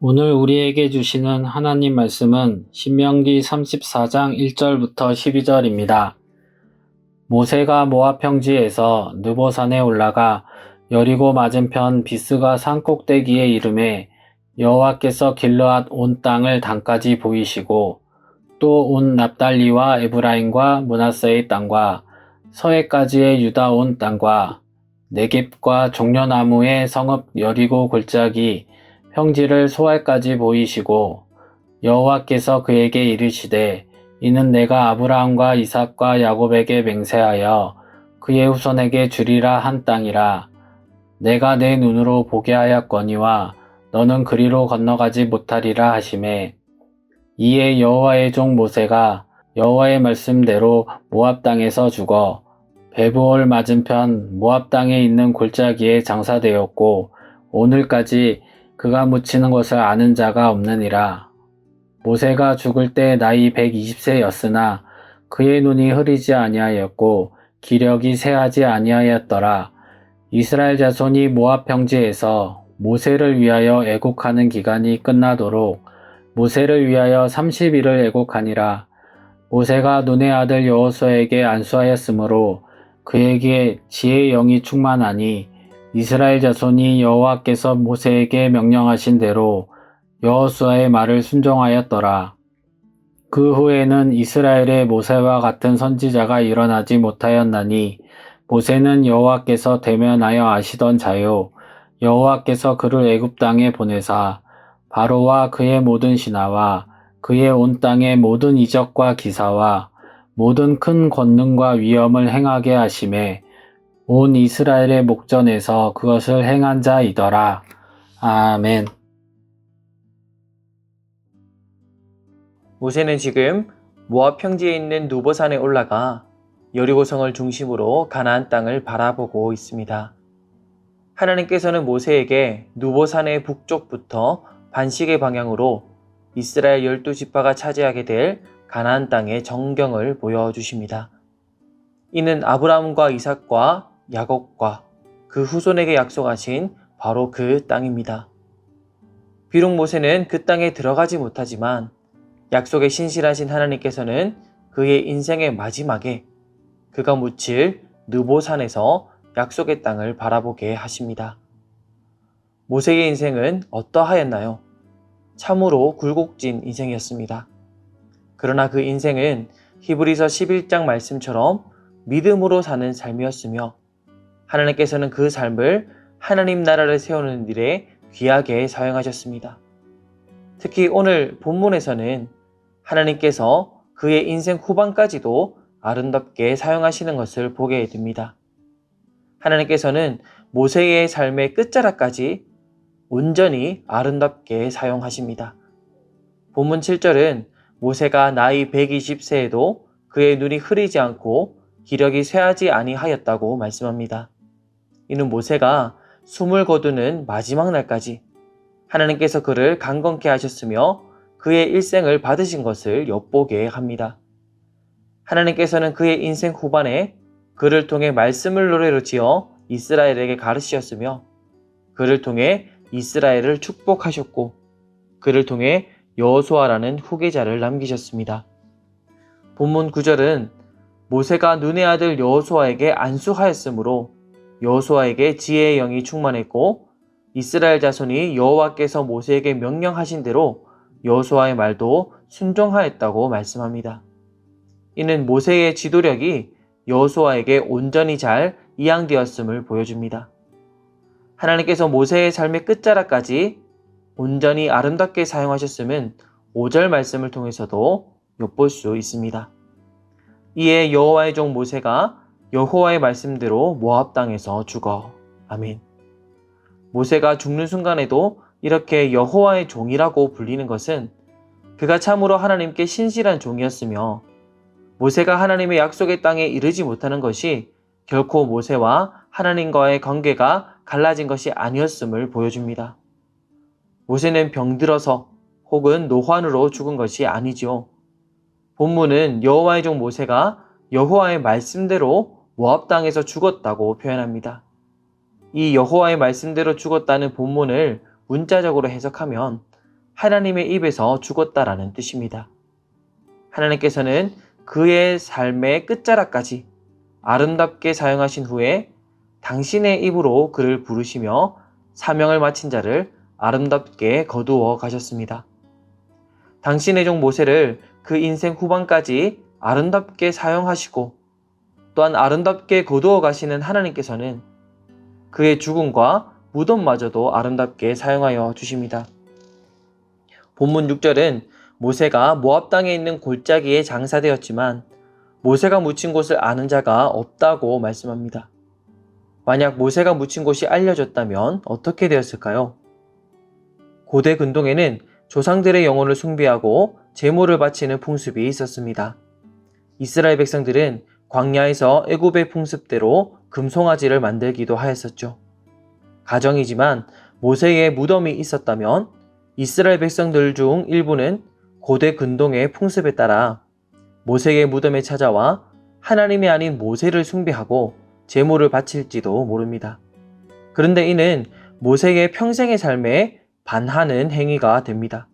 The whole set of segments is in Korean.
오늘 우리에게 주시는 하나님 말씀은 신명기 34장 1절부터 12절입니다. 모세가 모압 평지에서 느보산에 올라가 여리고 맞은편 비스가 산 꼭대기에 이르매 여호와께서 길르앗 온 땅을 단까지 보이시고 또 온 납달리와 에브라임과 므낫세의 땅과 서해까지의 유다 온 땅과 네겝과 종려나무의 성읍 여리고 골짜기 평지를 소알까지 보이시고 여호와께서 그에게 이르시되 이는 내가 아브라함과 이삭과 야곱에게 맹세하여 그의 후손에게 주리라 한 땅이라. 내가 내 눈으로 보게 하였거니와 너는 그리로 건너가지 못하리라 하시매 이에 여호와의 종 모세가 여호와의 말씀대로 모압 땅에서 죽어 베브올 맞은편 모압 땅에 있는 골짜기에 장사되었고 오늘까지 그가 묻히는 것을 아는 자가 없느니라. 모세가 죽을 때 나이 120세였으나 그의 눈이 흐리지 아니하였고 기력이 쇠하지 아니하였더라. 이스라엘 자손이 모압 평지에서 모세를 위하여 애곡하는 기간이 끝나도록 모세를 위하여 30일을 애곡하니라. 모세가 눈의 아들 여호수아에게 안수하였으므로 그에게 지혜의 영이 충만하니 이스라엘 자손이 여호와께서 모세에게 명령하신 대로 여호수아의 말을 순종하였더라. 그 후에는 이스라엘의 모세와 같은 선지자가 일어나지 못하였나니 모세는 여호와께서 대면하여 아시던 자요 여호와께서 그를 애굽 땅에 보내사 바로와 그의 모든 신하와 그의 온 땅의 모든 이적과 기사와 모든 큰 권능과 위엄을 행하게 하심에 온 이스라엘의 목전에서 그것을 행한 자이더라. 아멘. 모세는 지금 모압 평지에 있는 누보산에 올라가 여리고성을 중심으로 가나안 땅을 바라보고 있습니다. 하나님께서는 모세에게 누보산의 북쪽부터 반시계 방향으로 이스라엘 12지파가 차지하게 될 가나안 땅의 정경을 보여주십니다. 이는 아브라함과 이삭과 야곱과 그 후손에게 약속하신 바로 그 땅입니다. 비록 모세는 그 땅에 들어가지 못하지만 약속에 신실하신 하나님께서는 그의 인생의 마지막에 그가 묻힐 느보산에서 약속의 땅을 바라보게 하십니다. 모세의 인생은 어떠하였나요? 참으로 굴곡진 인생이었습니다. 그러나 그 인생은 히브리서 11장 말씀처럼 믿음으로 사는 삶이었으며 하나님께서는 그 삶을 하나님 나라를 세우는 일에 귀하게 사용하셨습니다. 특히 오늘 본문에서는 하나님께서 그의 인생 후반까지도 아름답게 사용하시는 것을 보게 됩니다. 하나님께서는 모세의 삶의 끝자락까지 온전히 아름답게 사용하십니다. 본문 7절은 모세가 나이 120세에도 그의 눈이 흐리지 않고 기력이 쇠하지 아니하였다고 말씀합니다. 이는 모세가 숨을 거두는 마지막 날까지 하나님께서 그를 강건케 하셨으며 그의 일생을 받으신 것을 엿보게 합니다. 하나님께서는 그의 인생 후반에 그를 통해 말씀을 노래로 지어 이스라엘에게 가르치셨으며 그를 통해 이스라엘을 축복하셨고 그를 통해 여호수아라는 후계자를 남기셨습니다. 본문 9절은 모세가 눈의 아들 여호수아에게 안수하였으므로 여호수아에게 지혜의 영이 충만했고 이스라엘 자손이 여호와께서 모세에게 명령하신 대로 여호수아의 말도 순종하였다고 말씀합니다. 이는 모세의 지도력이 여호수아에게 온전히 잘 이양되었음을 보여줍니다. 하나님께서 모세의 삶의 끝자락까지 온전히 아름답게 사용하셨음은 5절 말씀을 통해서도 엿볼 수 있습니다. 이에 여호와의 종 모세가 여호와의 말씀대로 모압 땅에서 죽어. 아멘. 모세가 죽는 순간에도 이렇게 여호와의 종이라고 불리는 것은 그가 참으로 하나님께 신실한 종이었으며 모세가 하나님의 약속의 땅에 이르지 못하는 것이 결코 모세와 하나님과의 관계가 갈라진 것이 아니었음을 보여줍니다. 모세는 병들어서 혹은 노환으로 죽은 것이 아니죠. 본문은 여호와의 종 모세가 여호와의 말씀대로 모압 땅에서 죽었다고 표현합니다. 이 여호와의 말씀대로 죽었다는 본문을 문자적으로 해석하면 하나님의 입에서 죽었다라는 뜻입니다. 하나님께서는 그의 삶의 끝자락까지 아름답게 사용하신 후에 당신의 입으로 그를 부르시며 사명을 마친 자를 아름답게 거두어 가셨습니다. 당신의 종 모세를 그 인생 후반까지 아름답게 사용하시고 또한 아름답게 거두어 가시는 하나님께서는 그의 죽음과 무덤마저도 아름답게 사용하여 주십니다. 본문 6절은 모세가 모압 땅에 있는 골짜기에 장사되었지만 모세가 묻힌 곳을 아는 자가 없다고 말씀합니다. 만약 모세가 묻힌 곳이 알려졌다면 어떻게 되었을까요? 고대 근동에는 조상들의 영혼을 숭배하고 제물을 바치는 풍습이 있었습니다. 이스라엘 백성들은 광야에서 애굽의 풍습대로 금송아지를 만들기도 하였었죠. 가정이지만 모세의 무덤이 있었다면 이스라엘 백성들 중 일부는 고대 근동의 풍습에 따라 모세의 무덤에 찾아와 하나님이 아닌 모세를 숭배하고 제물을 바칠지도 모릅니다. 그런데 이는 모세의 평생의 삶에 반하는 행위가 됩니다.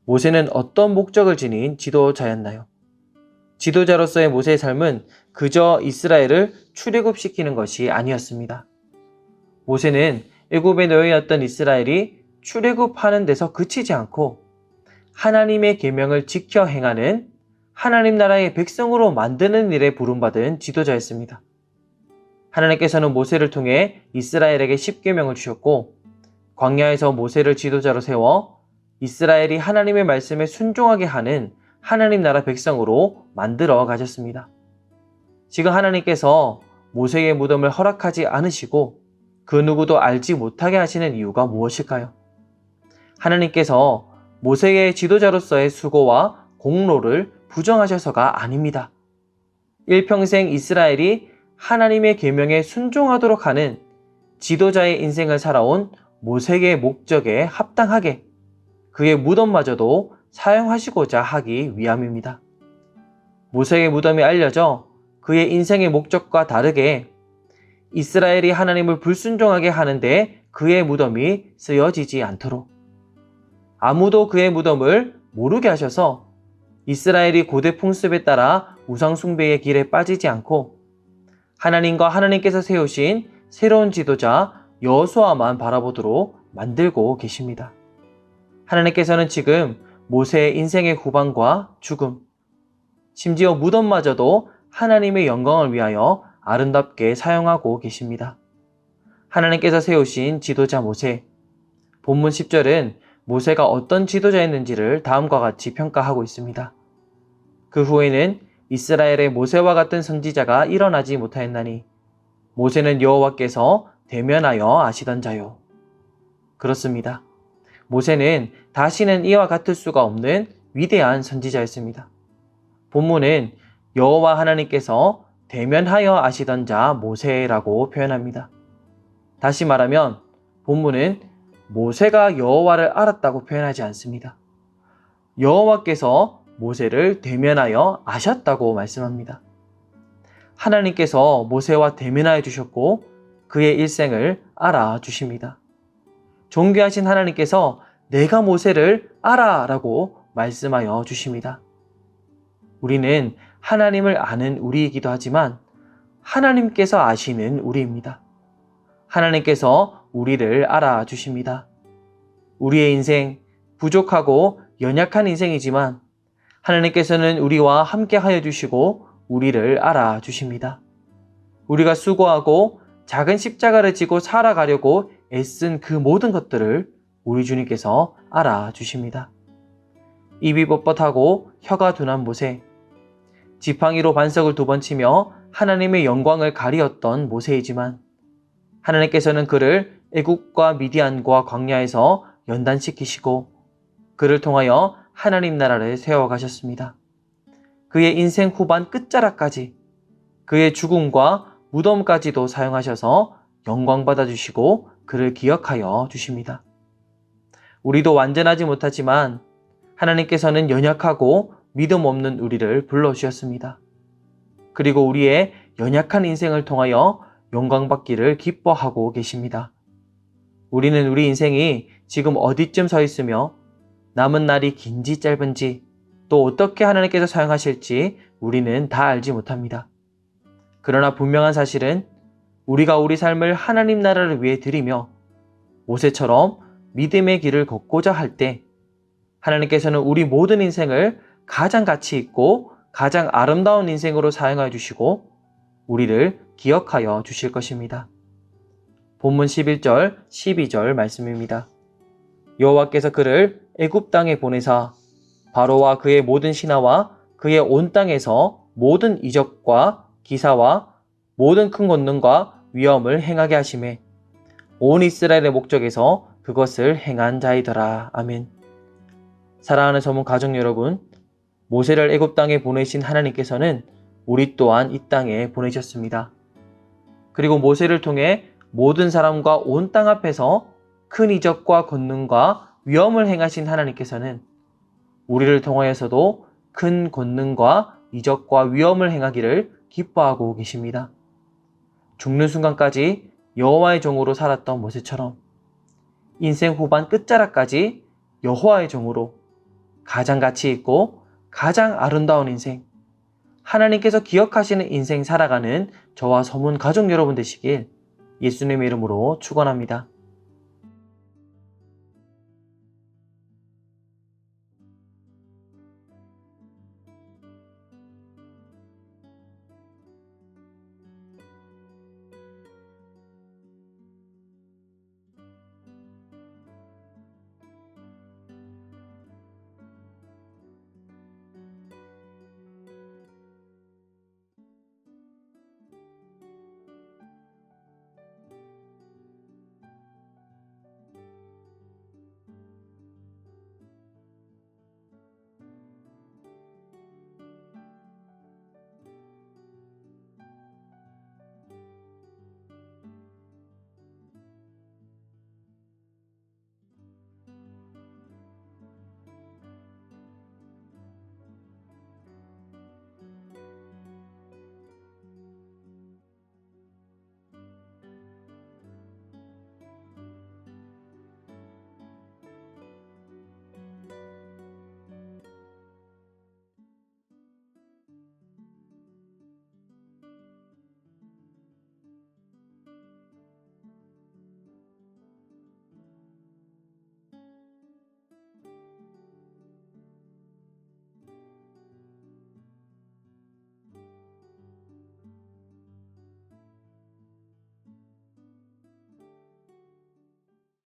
모세는 어떤 목적을 지닌 지도자였나요? 지도자로서의 모세의 삶은 그저 이스라엘을 출애굽시키는 것이 아니었습니다. 모세는 애굽에 놓여 있던 이스라엘이 출애굽하는 데서 그치지 않고 하나님의 계명을 지켜 행하는 하나님 나라의 백성으로 만드는 일에 부름받은 지도자였습니다. 하나님께서는 모세를 통해 이스라엘에게 십계명을 주셨고 광야에서 모세를 지도자로 세워 이스라엘이 하나님의 말씀에 순종하게 하는 하나님 나라 백성으로 만들어 가셨습니다. 지금 하나님께서 모세의 무덤을 허락하지 않으시고 그 누구도 알지 못하게 하시는 이유가 무엇일까요? 하나님께서 모세의 지도자로서의 수고와 공로를 부정하셔서가 아닙니다. 일평생 이스라엘이 하나님의 계명에 순종하도록 하는 지도자의 인생을 살아온 모세의 목적에 합당하게 그의 무덤마저도 사용하시고자 하기 위함입니다. 모세의 무덤이 알려져 그의 인생의 목적과 다르게 이스라엘이 하나님을 불순종하게 하는데 그의 무덤이 쓰여지지 않도록 아무도 그의 무덤을 모르게 하셔서 이스라엘이 고대 풍습에 따라 우상숭배의 길에 빠지지 않고 하나님과 하나님께서 세우신 새로운 지도자 여호수아만 바라보도록 만들고 계십니다. 하나님께서는 지금 모세의 인생의 후반과 죽음, 심지어 무덤마저도 하나님의 영광을 위하여 아름답게 사용하고 계십니다. 하나님께서 세우신 지도자 모세, 본문 10절은 모세가 어떤 지도자였는지를 다음과 같이 평가하고 있습니다. 그 후에는 이스라엘의 모세와 같은 선지자가 일어나지 못하였나니 모세는 여호와께서 대면하여 아시던 자요. 그렇습니다. 모세는 다시는 이와 같을 수가 없는 위대한 선지자였습니다. 본문은 여호와 하나님께서 대면하여 아시던 자 모세라고 표현합니다. 다시 말하면 본문은 모세가 여호와를 알았다고 표현하지 않습니다. 여호와께서 모세를 대면하여 아셨다고 말씀합니다. 하나님께서 모세와 대면하여 주셨고 그의 일생을 알아주십니다. 존귀하신 하나님께서 내가 모세를 알아 라고 말씀하여 주십니다. 우리는 하나님을 아는 우리이기도 하지만 하나님께서 아시는 우리입니다. 하나님께서 우리를 알아주십니다. 우리의 인생, 부족하고 연약한 인생이지만 하나님께서는 우리와 함께 하여 주시고 우리를 알아주십니다. 우리가 수고하고 작은 십자가를 지고 살아가려고 애쓴 그 모든 것들을 우리 주님께서 알아주십니다. 입이 뻣뻣하고 혀가 둔한 모세, 지팡이로 반석을 2번 치며 하나님의 영광을 가리었던 모세이지만 하나님께서는 그를 애굽과 미디안과 광야에서 연단시키시고 그를 통하여 하나님 나라를 세워가셨습니다. 그의 인생 후반 끝자락까지 그의 죽음과 무덤까지도 사용하셔서 영광 받아주시고 그를 기억하여 주십니다. 우리도 완전하지 못하지만 하나님께서는 연약하고 믿음 없는 우리를 불러주셨습니다. 그리고 우리의 연약한 인생을 통하여 영광받기를 기뻐하고 계십니다. 우리는 우리 인생이 지금 어디쯤 서 있으며 남은 날이 긴지 짧은지 또 어떻게 하나님께서 사용하실지 우리는 다 알지 못합니다. 그러나 분명한 사실은 우리가 우리 삶을 하나님 나라를 위해 드리며 모세처럼 믿음의 길을 걷고자 할 때 하나님께서는 우리 모든 인생을 가장 가치 있고 가장 아름다운 인생으로 사용하여 주시고 우리를 기억하여 주실 것입니다. 본문 11절, 12절 말씀입니다. 여호와께서 그를 애굽 땅에 보내사 바로와 그의 모든 신하와 그의 온 땅에서 모든 이적과 기사와 모든 큰 권능과 위엄을 행하게 하시매 온 이스라엘의 목적에서 그것을 행한 자이더라. 아멘. 사랑하는 전문 가족 여러분, 모세를 애굽 땅에 보내신 하나님께서는 우리 또한 이 땅에 보내셨습니다. 그리고 모세를 통해 모든 사람과 온 땅 앞에서 큰 이적과 권능과 위엄을 행하신 하나님께서는 우리를 통하여서도 큰 권능과 이적과 위엄을 행하기를 기뻐하고 계십니다. 죽는 순간까지 여호와의 종으로 살았던 모세처럼 인생 후반 끝자락까지 여호와의 종으로 가장 가치 있고 가장 아름다운 인생, 하나님께서 기억하시는 인생 살아가는 저와 서문 가족 여러분 되시길 예수님의 이름으로 축원합니다.